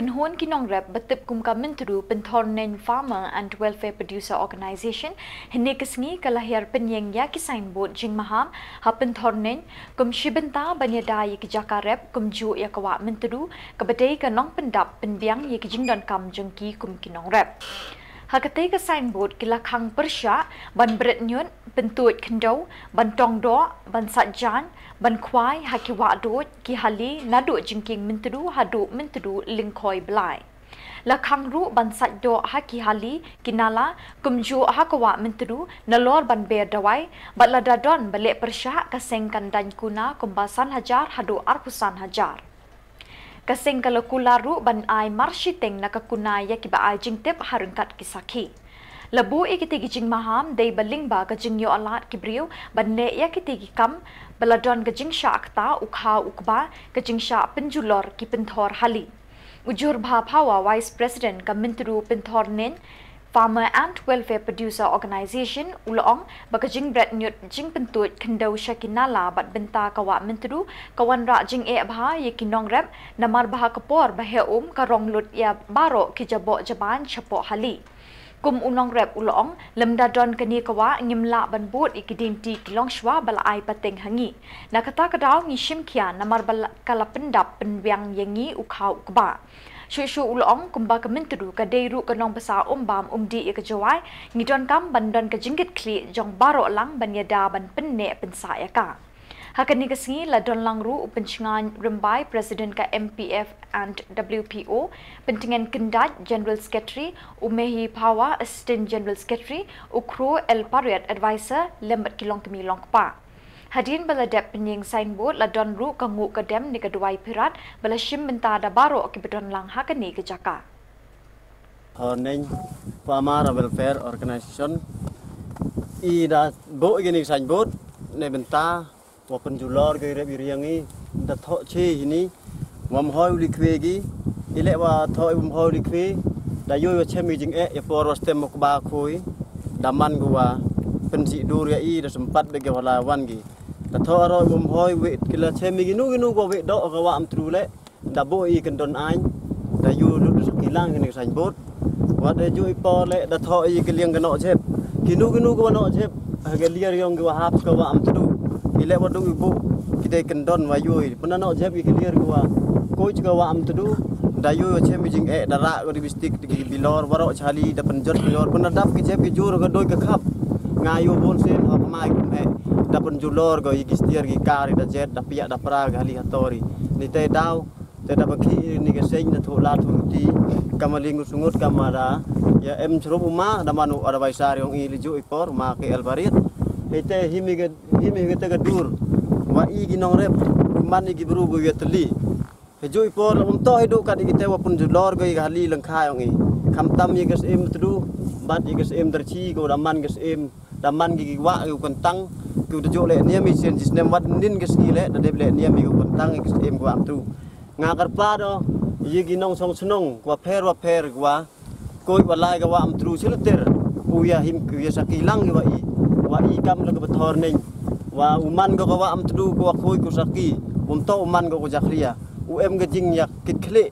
Kenhon ki nongrep betip kum kamentru Pynthorneiñ Farmer and Welfare Producer Organization hene kesngi kalahir Pynieng Signboard jing maham ha Pynthorneiñ kum shibenta banyadai ki jakarep kum ju yakawa mentru kabadai ka nong pendap penbiang ye ki jingdon kam jengki kum ki nongrep. Hakatay ka signboard kilakhang persya ban bret nyun pentuit kendau ban tongdo ban satjan ban kwai hakiwa dot ki hali nadu jingking mentru hadu mentru lingkoi blai lakhang ru ban satdo haki hali kinala kumju hakawa mentru nalor ban ber dawai balada don bale persya kasengkan dan kuna kumbasan hajar hadu arpusan hajar kaseng kalakularu ban ai marshiteng nakakuna yakiba ai jingtep harungkat kisaki labu ikiti gijing maham dei balingba gajing yo alat kibriu ban ne yakiti kam baladon gajing syakta ukha ukba gajing syak penjulor ki penthor hali ujur bha phawa vice president ka mentru Pynthorneiñ Farmer and Welfare Producer Organization ulong bagajing bret nyut jing pentut kendau shakinala bat benta kawa mentru kawan ra jing e bha ye kinongrep namar bha kapor bahe karong lut ya baro ki jabo jaban chapo hali kum unongrep ulong lemda don kani kawa ngimla ban bot ikidin ti kilong shwa bala ai pateng hangi nakata kadaw ngi shim khia namar bala kala pendap penbiang yengi ukhau ukba Shushu ulong kumba kementru ka deiru kanong basa bam di ke jawai ngidon kam bandon ke jinggit kli jong baro lang banyada ban penne pensa ka hakani kesingi la don lang ru upenchngan rembai president ka MPF and WPO pentingan kendat general secretary umehi pawa assistant general secretary ukro el pariat advisor lembat kilong kemi long pa Hadirin baladep Pynieng Signboard la don ru kangu kadem ni kaduai pirat bala shim benta da baro ki bedon lang hakani ke jaka. Pynthorneiñ Farmer and Welfare Organization ida bo gini signboard ne benta wa penjulor ke riangi da tho chi ni wam hoi li kwegi ile wa tho wam hoi li kwe da yo chemi jing e for stem ko ba khoi daman gua pensi dur ya i da sempat bege wala wan gi da thoro hoi we kila chemi ginu go we do ka wa am trule da bo i kan don ai da yu lu kilang ni signboard wa da yu po le da tho i kiliang ka no chep ginu go no chep ga liar yong ga hap ka wa am tru ile wa du bu kide kan don wa yu puna no chep i kiliar ga ko ga wa am tru da yu chemi jing e da ra go di bistik di bilor waro chali da penjot bilor puna dap ki chep ki jur ga doi ka khap ngayu bon sen ha mai kum e da penjulor go i stier gi kari da jet da pia da pra ga li hatori ni te daw te da bakhi ni ga seng na thola thuti kamaling sungut kamara ya em chrup uma da manu ada baisar yong i liju ipor ma ke albarit ite himi ga te ga dur wa i gi nongrep man gi bru go yetli heju ipor to hidu ka di te wa penjulor go i gali lengkha yong i kam tam ye gas em tdu bat ye gas em derchi go da man gas em daman gi wa gu kontang gu de le niam i sen jisnem wat nin ges gi le da de le niam gu kontang ges em gu am tu nga kar pa do yi gi nong song snong wa pher gwa koi wa lai ga wa am tru silter u ya him ku ya sakilang wa i kam le ga Pynthorneiñ wa uman go wa am tru ko khoi ku saki to uman go jakria u em ga jing yak kit khle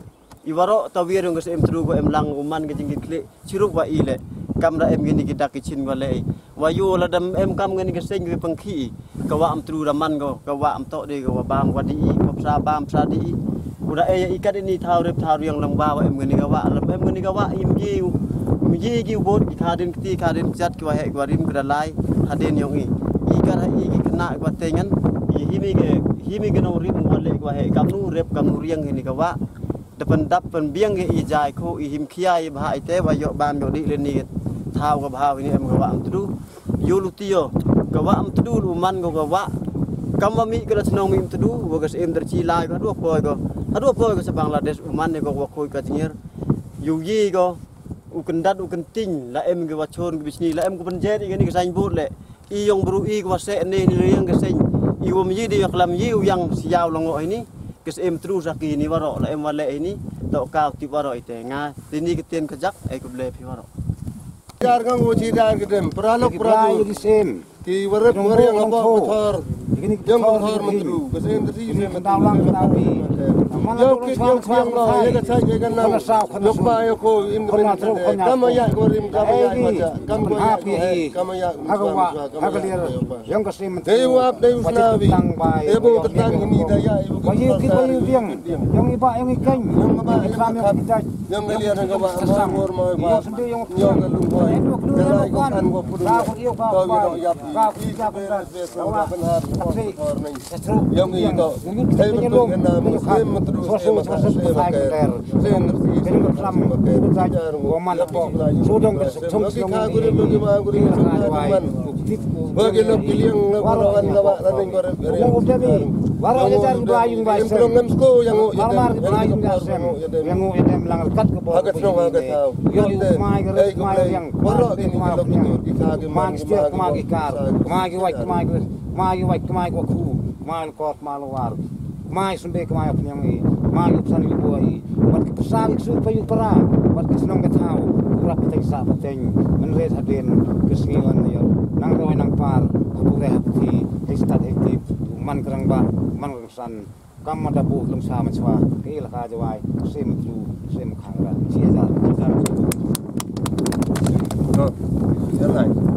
i waro tawir ges em tru go em lang uman ga jing kit khle chiruk wa i le kam da em gini kita kicin wale wa yu la dam em kam gini keseng ge pengki ka wa am tru raman go ka wa am to de go wa bam wa di ko sa bam sa di uda e ikat ini thau rep thau yang lang ba wa em gini ga wa lam em gini ga wa im ji gi bot ki khadin kti khadin jat ki wa he gwa rim kra lai hadin yong i ikat ha i gi kena gwa tengan i himi ge no rim wale gwa he kam nu rep kam nu riang gini ga wa depan dap pen biang ge i jai ko i him khiai ba ite wa yo bam yo di le ni thao ga bhaw ni em ga wa am tu yu lu tio ga wa am tu lu man ga wa kam wa mi ga snong mi tu wa ga em der chi lai ga du poi go sa Bangladesh man ne ga wa khoi ka tier yu yi go u kan dat u kan ting la em ga wa chon ga bisni la em ga ban jet ga ni ga sain bot le i yong bru i ga se ne ni riang ga sen i wom yi di khlam yi u yang siaw lo ngo ni ga em tru saki ni waro la em wa le ni to ka ti waro ite nga ti ni ga ten ka jak ai ku ble phi waro Jar kang uji dar gedem, peralok peradu. Ki warep wareng apa motor, yang menghor mentru kesen tadi mentau lang tapi yo kit yo siang lo ya ka sai kan nang yok ba yo ko im kamaya ko rim kamaya maja kamaya hagalir yang kesim dewa deusnawi ibu ketang ini daya ibu bayi kita yang iba yang ikan yang ngelihat yang ba mor mo ba yang lupa dalai ko kan ko pudu ko yo yang itu saya betul kena muslim terus bagi lebih yang lawan lawan lain korep mal kot mal war mai sumbe kemai Pynieng i mai upsan i buai wat ke pesawik su payu para wat ke senong ke tau kurap teng sa pateng menret haden kesingan ya nang roy nang par pure hati hestat hekti man kerang ba man san kam mata bu lum sa man swa ke la ka jawai sem tu sem khang ra chia ja to ya lai